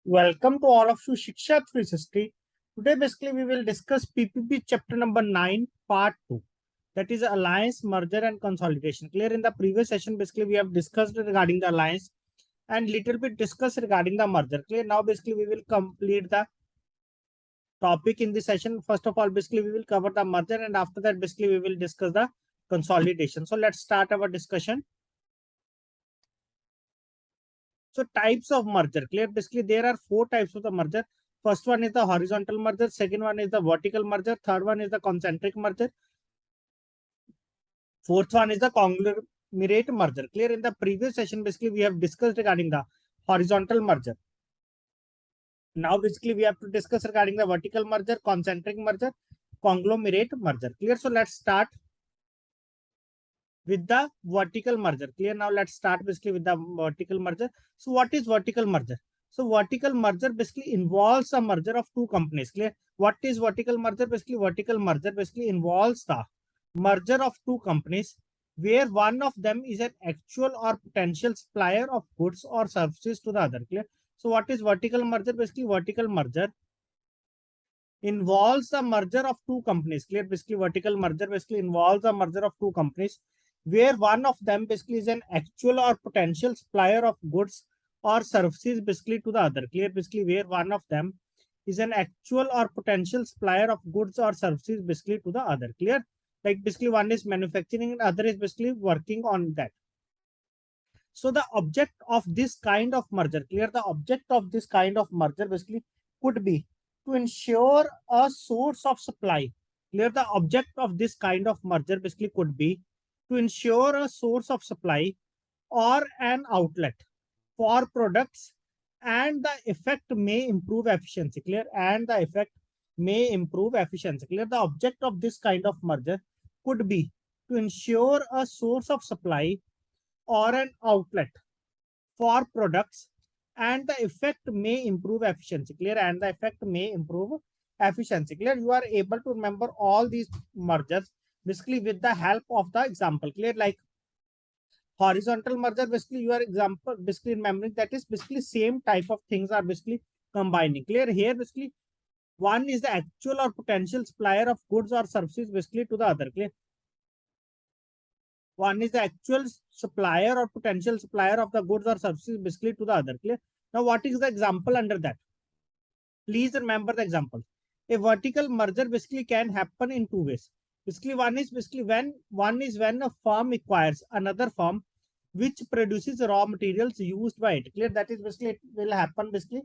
Welcome to all of you Shiksha 360. Today basically we will discuss PPP chapter number 9 part 2, that is alliance, merger and consolidation. Clear? In the previous session basically we have discussed regarding the alliance and little bit discussed regarding the merger. Clear? Now basically we will complete the topic in this session. First of all basically we will cover the merger and after that basically we will discuss the consolidation. So let's start our discussion. So types of merger. Clear? Basically there are 4 types of the merger. First one is the horizontal merger, second one is the vertical merger, third one is the concentric merger, fourth one is the conglomerate merger. Clear? In the previous session basically we have discussed regarding the horizontal merger. Now basically we have to discuss regarding the vertical merger, concentric merger, conglomerate merger. Clear? So let's start with the vertical merger. Clear? Now let's start basically with the vertical merger. So what is vertical merger? So vertical merger basically involves a merger of two companies. Clear? What is vertical merger? Basically vertical merger basically involves the merger of two companies where one of them is an actual or potential supplier of goods or services to the other. Clear? So what is vertical merger? Basically vertical merger involves the merger of two companies. Clear? Basically vertical merger basically involves the merger of two companies where one of them basically is an actual or potential supplier of goods or services basically to the other. Clear? Basically where one of them is an actual or potential supplier of goods or services basically to the other. Clear? Like basically one is manufacturing and other is basically working on that. So the object of this kind of merger, clear, the object of this kind of merger basically could be to ensure a source of supply. Clear? The object of this kind of merger basically could be to ensure a source of supply or an outlet for products, and the effect may improve efficiency. Clear? And the effect may improve efficiency. Clear? The object of this kind of merger could be to ensure a source of supply or an outlet for products, and the effect may improve efficiency. Clear? And the effect may improve efficiency. Clear? You are able to remember all these mergers basically with the help of the example. Clear? Like horizontal merger basically you are example basically remembering that is basically same type of things are basically combining. Clear? Here basically one is the actual or potential supplier of goods or services basically to the other. Clear? One is the actual supplier or potential supplier of the goods or services basically to the other. Clear? Now what is the example under that? Please remember the example. A vertical merger basically can happen in two ways. Basically one is basically when a firm acquires another firm which produces raw materials used by it. Clear? That is basically it will happen basically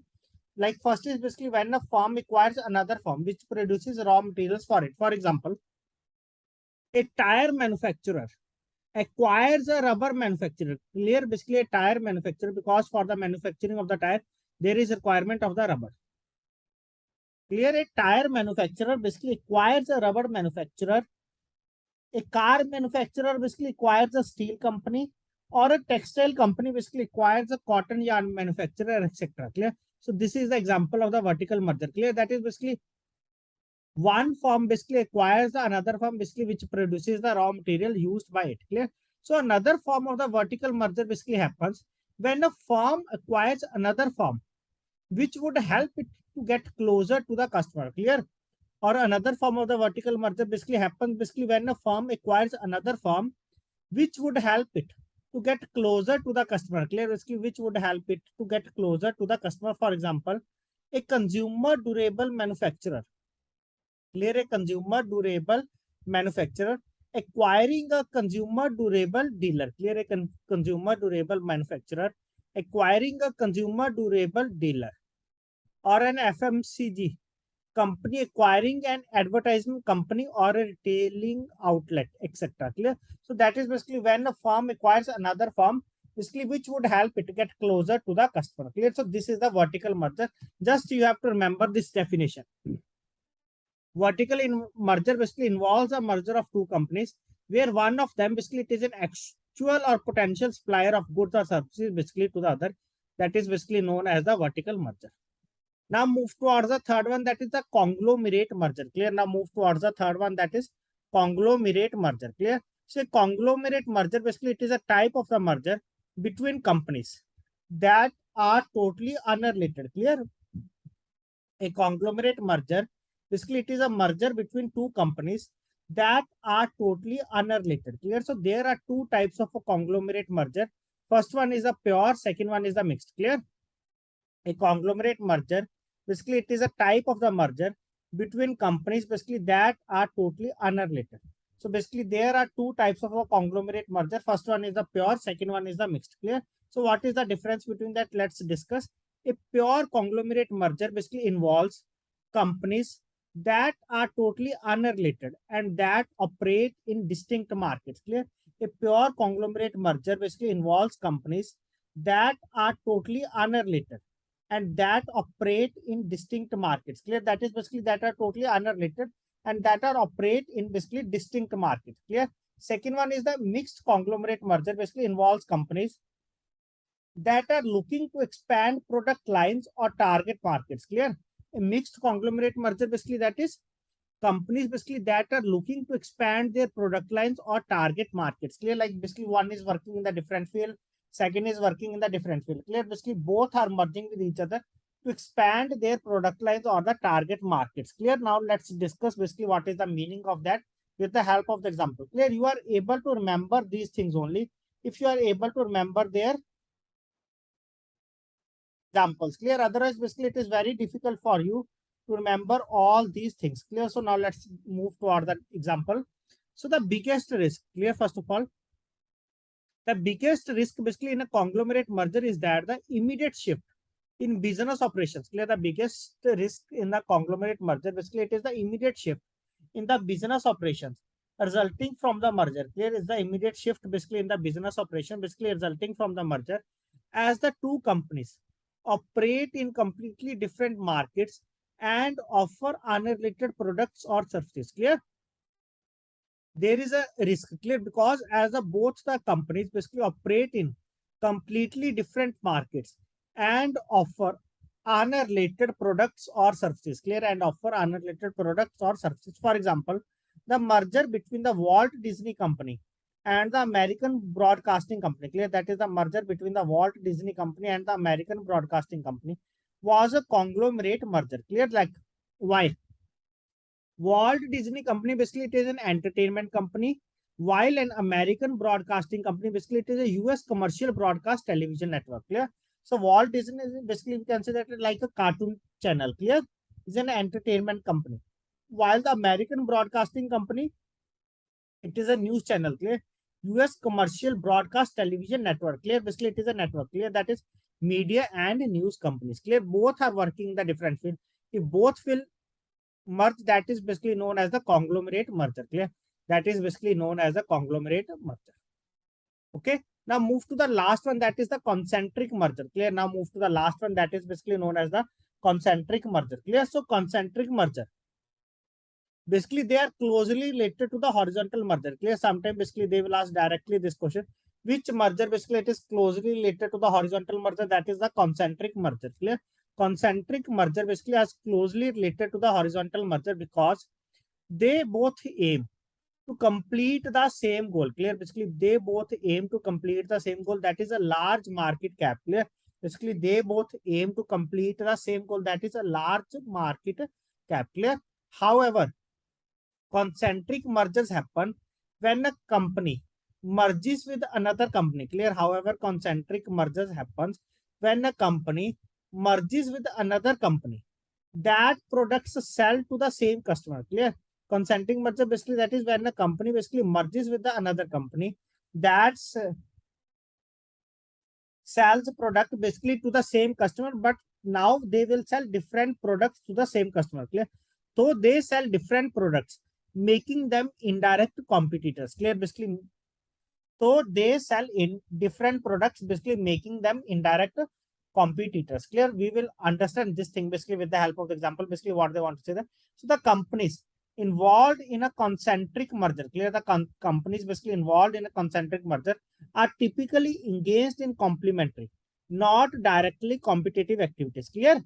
like first is basically when a firm acquires another firm which produces raw materials for it. For example, a tire manufacturer acquires a rubber manufacturer. Clear? Basically a tire manufacturer, because for the manufacturing of the tire there is requirement of the rubber. Clear? A tire manufacturer basically acquires a rubber manufacturer. A car manufacturer basically acquires a steel company, or a textile company basically acquires a cotton yarn manufacturer, etc. Clear? So this is the example of the vertical merger. Clear? That is basically one firm basically acquires another firm basically which produces the raw material used by it. Clear? So another form of the vertical merger basically happens when a firm acquires another firm which would help it to get closer to the customer. Clear? Or another form of the vertical merger basically happens basically when a firm acquires another firm which would help it to get closer to the customer. Clear? Basically which would help it to get closer to the customer. For example, a consumer durable manufacturer. Clear? A consumer durable manufacturer acquiring a consumer durable dealer. Clear? A consumer durable manufacturer acquiring a consumer durable dealer, or an FMCG company acquiring an advertisement company or a retailing outlet, etc. Clear? So that is basically when a firm acquires another firm basically which would help it to get closer to the customer. Clear? So this is the vertical merger. Just you have to remember this definition. Vertical merger basically involves a merger of two companies where one of them basically it is an actual or potential supplier of goods or services basically to the other. That is basically known as the vertical merger. Now move towards the third one, that is the conglomerate merger. Clear? Now move towards the third one, that is conglomerate merger. Clear? So conglomerate merger basically it is a type of the merger between companies that are totally unrelated. Clear? A conglomerate merger, basically it is a merger between two companies that are totally unrelated. Clear? So there are two types of a conglomerate merger. First one is a pure, second one is the mixed. Clear? A conglomerate merger, basically it is a type of the merger between companies basically that are totally unrelated. So basically there are two types of a conglomerate merger. First one is the pure, second one is the mixed. Clear? So what is the difference between that? Let's discuss. A pure conglomerate merger basically involves companies that are totally unrelated and that operate in distinct markets. Clear? A pure conglomerate merger basically involves companies that are totally unrelated and that operate in distinct markets. Clear? That is basically that are totally unrelated and that are operate in basically distinct markets. Clear? Second one is the mixed conglomerate merger, basically involves companies that are looking to expand product lines or target markets. Clear? A mixed conglomerate merger, basically that is companies basically that are looking to expand their product lines or target markets. Clear? Like basically one is working in the different field, second is working in the different field. Clear? Basically both are merging with each other to expand their product lines or the target markets. Clear? Now let's discuss basically what is the meaning of that with the help of the example. Clear? You are able to remember these things only if you are able to remember their examples. Clear? Otherwise basically it is very difficult for you to remember all these things. Clear? So now let's move toward the example. So the biggest risk, clear, first of all, the biggest risk basically in a conglomerate merger is that the immediate shift in business operations. Clear? The biggest risk in the conglomerate merger, basically it is the immediate shift in the business operations resulting from the merger. Clear? Is the immediate shift basically in the business operation, basically resulting from the merger, as the two companies operate in completely different markets and offer unrelated products or services. Clear? There is a risk. Clear? Because as both the companies basically operate in completely different markets and offer unrelated products or services. Clear? And offer unrelated products or services. For example, the merger between the Walt Disney Company and the American Broadcasting Company. Clear? That is the merger between the Walt Disney Company and the American Broadcasting Company was a conglomerate merger. Clear? Like why? Walt Disney Company, basically it is an entertainment company, while an American Broadcasting Company, basically it is a US commercial broadcast television network. Clear? So Walt Disney is basically we can say that like a cartoon channel. Clear? Is an entertainment company, while the American Broadcasting Company, it is a news channel. Clear? US commercial broadcast television network. Clear? Basically it is a network. Clear? That is media and news companies. Clear? Both are working in the different field. If both will merge, that is basically known as the conglomerate merger. Clear? That is basically known as the conglomerate merger. Okay. Now move to the last one, that is the concentric merger. Clear? Now move to the last one, that is basically known as the concentric merger. Clear? So concentric merger, basically they are closely related to the horizontal merger. Clear? Sometimes basically they will ask directly this question, which merger basically it is closely related to the horizontal merger? That is the concentric merger. Clear? Concentric merger basically is closely related to the horizontal merger because they both aim to complete the same goal. Clear? Basically they both aim to complete the same goal, that is a large market cap. Clear? Basically they both aim to complete the same goal, that is a large market cap. Clear? However, concentric mergers happen when a company merges with another company. Clear? However, concentric mergers happens when a company merges with another company that products sell to the same customer. Clear? Concentric merger, basically that is when a company basically merges with the another company that sells product basically to the same customer, but now they will sell different products to the same customer. Clear? So they sell different products, making them indirect competitors. Clear? Basically, so they sell in different products, basically making them indirect competitors. Clear? We will understand this thing basically with the help of the example, basically what they want to say that. So the companies involved in a concentric merger, clear? The companies basically involved in a concentric merger are typically engaged in complementary, not directly competitive activities. Clear?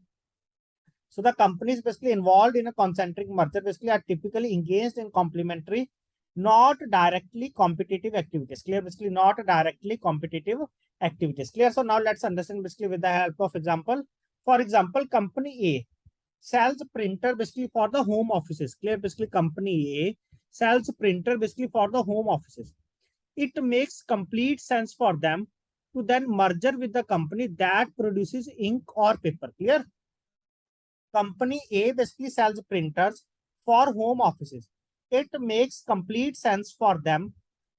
So the companies basically involved in a concentric merger basically are typically engaged in complementary, not directly competitive activities. Clear? Basically, not directly competitive activities. Clear? So now let's understand basically with the help of example. For example, company A sells printer basically for the home offices. Clear? Basically, company A sells printer basically for the home offices. It makes complete sense for them to then merger with the company that produces ink or paper. Clear? Company A basically sells printers for home offices. It makes complete sense for them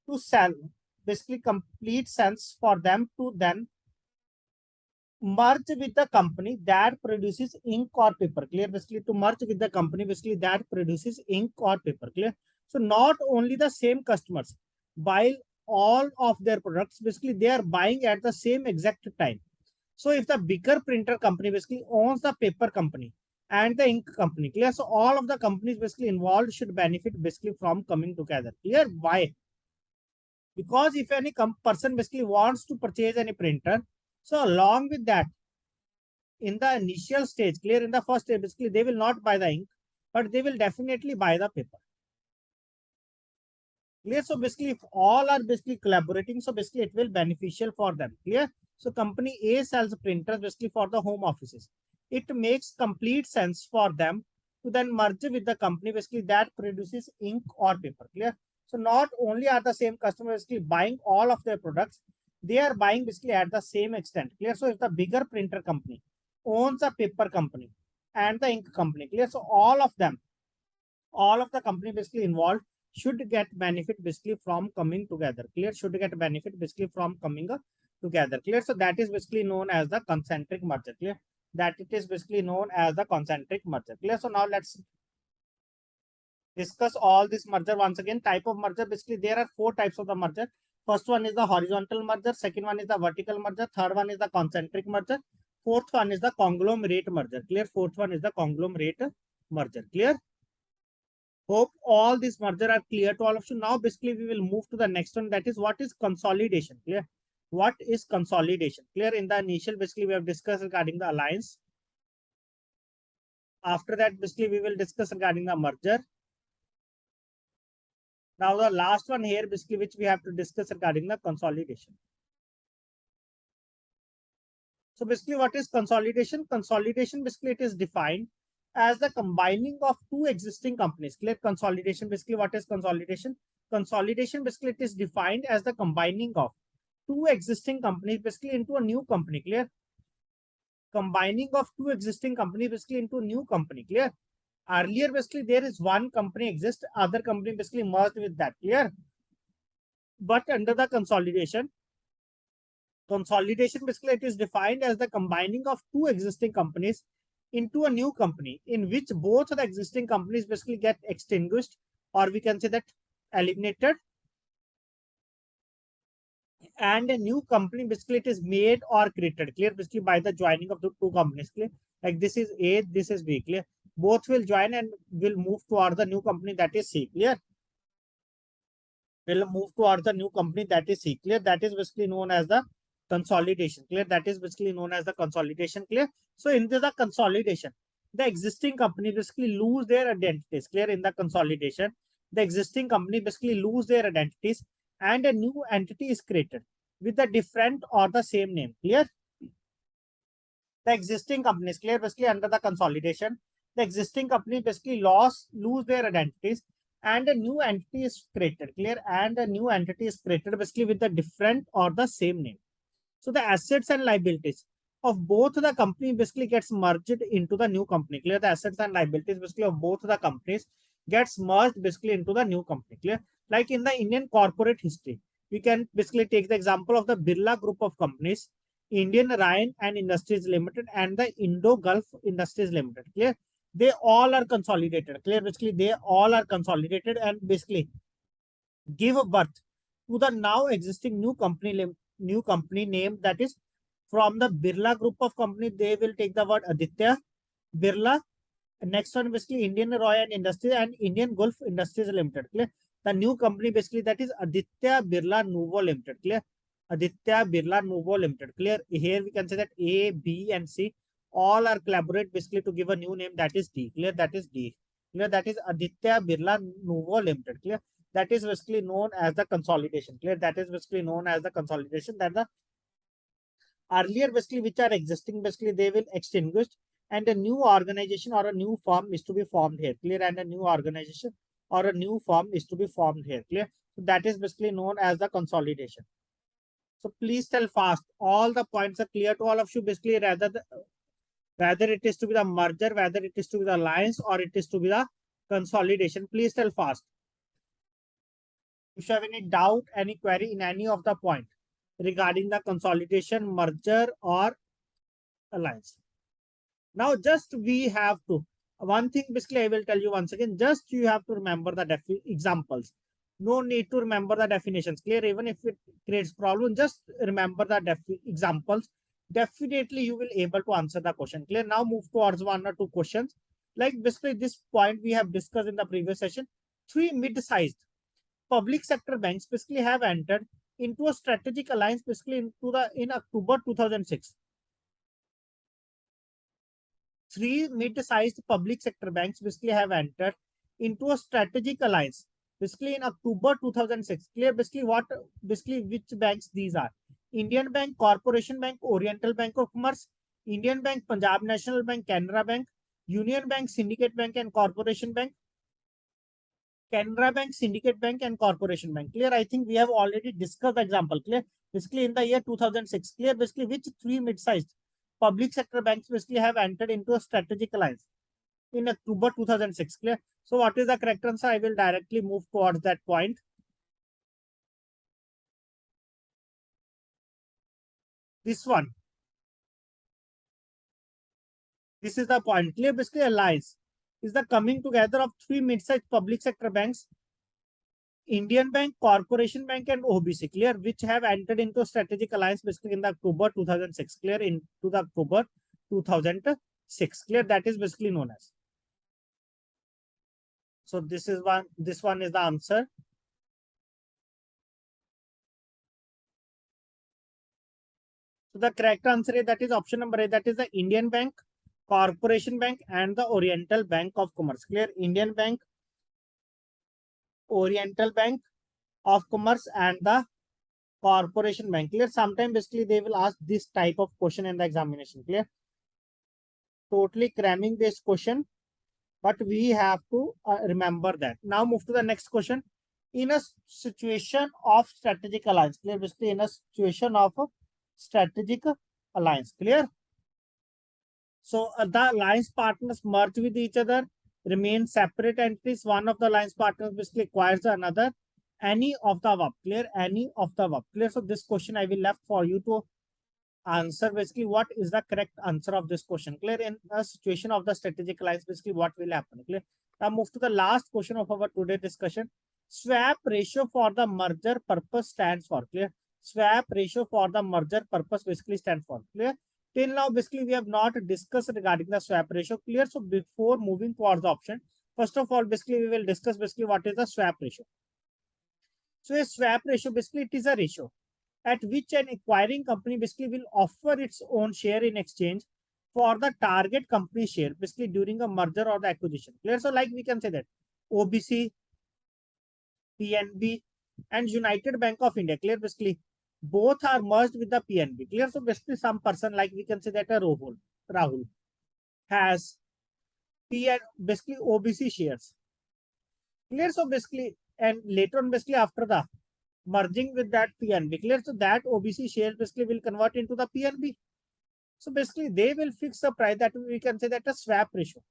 to sell, basically complete sense for them to then merge with the company that produces ink or paper. Clear? Basically to merge with the company basically that produces ink or paper. Clear? So not only the same customers buy all of their products, basically they are buying at the same exact time. So if the bigger printer company basically owns the paper company and the ink company, clear? So all of the companies basically involved should benefit basically from coming together. Clear? Why? Because if any person basically wants to purchase any printer, so along with that, in the initial stage, clear, in the first stage, basically they will not buy the ink, but they will definitely buy the paper. Clear? So basically, if all are basically collaborating, so basically it will beneficial for them. Clear? So company A sells printers basically for the home offices. It makes complete sense for them to then merge with the company basically that produces ink or paper. Clear? So not only are the same customers basically buying all of their products, they are buying basically at the same extent. Clear? So if the bigger printer company owns a paper company and the ink company, clear? So all of the company basically involved should get benefit basically from coming together. Clear? Should get benefit basically from coming together. Clear? So that is basically known as the concentric merger. Clear? That it is basically known as the concentric merger. Clear? So now let's discuss all this merger once again. Type of merger, basically there are 4 types of the merger. First one is the horizontal merger, second one is the vertical merger, third one is the concentric merger, fourth one is the conglomerate merger. Clear? Fourth one is the conglomerate merger. Clear? Hope all these merger are clear to all of you. Now basically we will move to the next one, that is what is consolidation. Clear? What is consolidation? Clear? In the initial basically we have discussed regarding the alliance. After that basically we will discuss regarding the merger. Now the last one here basically which we have to discuss regarding the consolidation. So basically what is consolidation? Consolidation basically it is defined as the combining of two existing companies. Clear? Consolidation, basically what is consolidation? Consolidation basically it is defined as the combining of two existing companies basically into a new company. Clear? Combining of two existing companies basically into a new company. Clear? Earlier basically there is one company exists, other company basically merged with that. Clear? But under the consolidation basically it is defined as the combining of two existing companies into a new company in which both the existing companies basically get extinguished, or we can say that eliminated, and a new company basically it is made or created. Clear? Basically by the joining of the two companies. Clear? Like this is A, this is B. Clear? Both will join and will move towards the new company, that is C. Clear? Will move towards the new company, that is C. Clear? That is basically known as the consolidation. Clear? That is basically known as the consolidation. Clear? So in the consolidation, the existing company basically lose their identities. Clear? In the consolidation, the existing company basically lose their identities and a new entity is created with a different or the same name. Clear? The existing companies, clear, basically under the consolidation, the existing company basically lose their identities and a new entity is created. Clear? And a new entity is created basically with the different or the same name. So the assets and liabilities of both the company basically gets merged into the new company. Clear? The assets and liabilities basically of both the companies gets merged basically into the new company. Clear? Like in the Indian corporate history, we can basically take the example of the Birla group of companies, Indian Rayon and Industries Limited, and the Indo Gulf Industries Limited. Clear? They all are consolidated. Clear? Basically, they all are consolidated and basically give birth to the now existing new company name, that is from the Birla group of company. They will take the word Aditya Birla. Next one basically Indian Rayon Industries and Indian Gulf Industries Limited. Clear? The new company basically that is Aditya Birla Nuvo Limited. Clear? Aditya Birla Nuvo Limited. Clear? Here we can say that A, B, and C all are collaborate basically to give a new name, that is D. Clear? That is D. Clear? That is Aditya Birla Nuvo Limited. Clear? That is basically known as the consolidation. Clear? That is basically known as the consolidation, that the earlier basically which are existing, basically they will extinguish, and a new organization or a new firm is to be formed here. Clear? And a new organization or a new firm is to be formed here. Clear? So that is basically known as the consolidation. So please tell fast. All the points are clear to all of you. Basically, whether it is to be the merger, whether it is to be the alliance, or it is to be the consolidation. Please tell fast. If you have any doubt, any query in any of the point regarding the consolidation, merger, or alliance. Now, just we have to, one thing basically I will tell you once again, just you have to remember the examples. No need to remember the definitions. Clear? Even if it creates problem, just remember the examples. Definitely you will able to answer the question. Clear? Now move towards one or two questions. Like basically this point we have discussed in the previous session. 3 mid-sized public sector banks basically have entered into a strategic alliance basically in October 2006. 3 mid-sized public sector banks basically have entered into a strategic alliance basically in October 2006. Clear? Basically which banks these are? Indian Bank, Corporation Bank, Oriental Bank of Commerce, Indian Bank, Punjab National Bank, Canara Bank, Union Bank, Syndicate Bank, and Corporation Bank. Canara Bank, Syndicate Bank, and Corporation Bank. Clear? I think we have already discussed the example. Clear? Basically in the year 2006. Clear? Basically which 3 mid-sized public sector banks basically have entered into a strategic alliance in October 2006. Clear? So what is the correct answer? I will directly move towards that point. This one. This is the point. Clear? Basically alliance is the coming together of 3 mid-sized public sector banks, Indian Bank, Corporation Bank, and OBC. Clear? Which have entered into a strategic alliance basically in the October 2006. Clear? Into the October 2006. Clear? That is basically known as. So this is one. This one is the answer. So the correct answer is, that is option number A. That is the Indian Bank, Corporation Bank, and the Oriental Bank of Commerce. Clear? Indian Bank, Oriental Bank of Commerce, and the Corporation Bank. Clear? Sometimes basically they will ask this type of question in the examination. Clear? Totally cramming based question, but we have to remember that. Now move to the next question. In a situation of strategic alliance. Clear? Basically in a situation of strategic alliance. Clear? So the alliance partners merge with each other, remain separate entities. One of the alliance partners basically acquires another. Any of the above. Clear? Any of the above. Clear? So this question I will left for you to answer. Basically, what is the correct answer of this question? Clear? In a situation of the strategic alliance, basically what will happen? Clear? Now move to the last question of our today discussion. Swap ratio for the merger purpose stands for. Clear? Swap ratio for the merger purpose basically stands for. Clear? Till now, basically, we have not discussed regarding the swap ratio. Clear? So before moving towards the option, first of all, basically, we will discuss basically what is the swap ratio. So a swap ratio, basically, it is a ratio at which an acquiring company basically will offer its own share in exchange for the target company share, basically during a merger or the acquisition. Clear? So like we can say that OBC, PNB, and United Bank of India. Clear? Basically both are merged with the PNB. Clear? So basically some person, like we can say that a Rahul has basically OBC shares. Clear? So basically, and later on basically after the merging with that PNB. Clear? So that OBC share basically will convert into the PNB. So basically they will fix a price, that we can say that a swap ratio.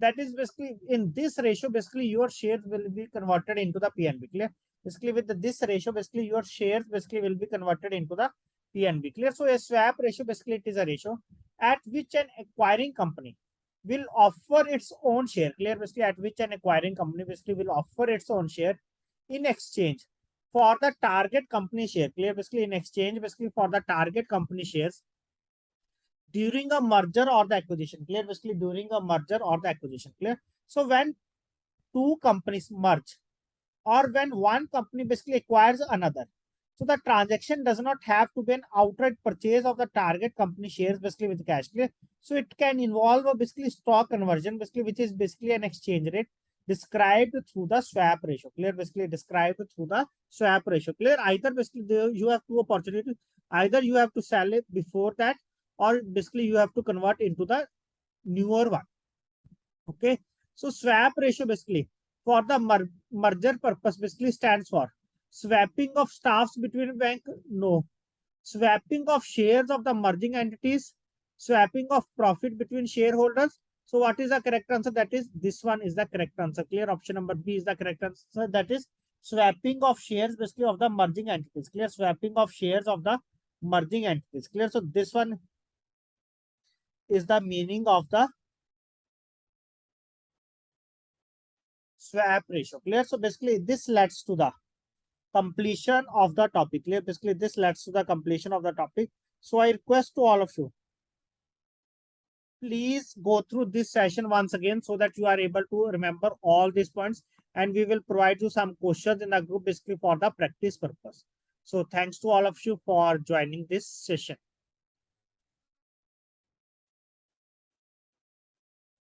That is basically in this ratio, basically your shares will be converted into the PNB. Clear? Basically with this ratio, basically your shares basically will be converted into the PNB. Clear? So a swap ratio, basically it is a ratio at which an acquiring company will offer its own share. Clear? Basically at which an acquiring company basically will offer its own share in exchange for the target company share. Clear? Basically in exchange basically for the target company shares during a merger or the acquisition. Clear? Basically during a merger or the acquisition. Clear? So when two companies merge or when one company basically acquires another, so the transaction does not have to be an outright purchase of the target company shares basically with cash. Clear? So it can involve a basically stock conversion basically, which is basically an exchange rate. described through the swap ratio. Clear? Basically described through the swap ratio. Clear? Either basically you have two opportunities. Either you have to sell it before that, or basically you have to convert into the newer one. Okay. So swap ratio basically for the merger purpose basically stands for swapping of staffs between bank. No. Swapping of shares of the merging entities, swapping of profit between shareholders. So what is the correct answer? That is, this one is the correct answer. Clear? Option number B is the correct answer. That is swapping of shares basically of the merging entities. Clear? Swapping of shares of the merging entities. Clear? So this one is the meaning of the swap ratio. Clear? So basically this leads to the completion of the topic. Clear? Basically this leads to the completion of the topic. So I request to all of you, please go through this session once again so that you are able to remember all these points, and we will provide you some questions in the group basically for the practice purpose. So thanks to all of you for joining this session.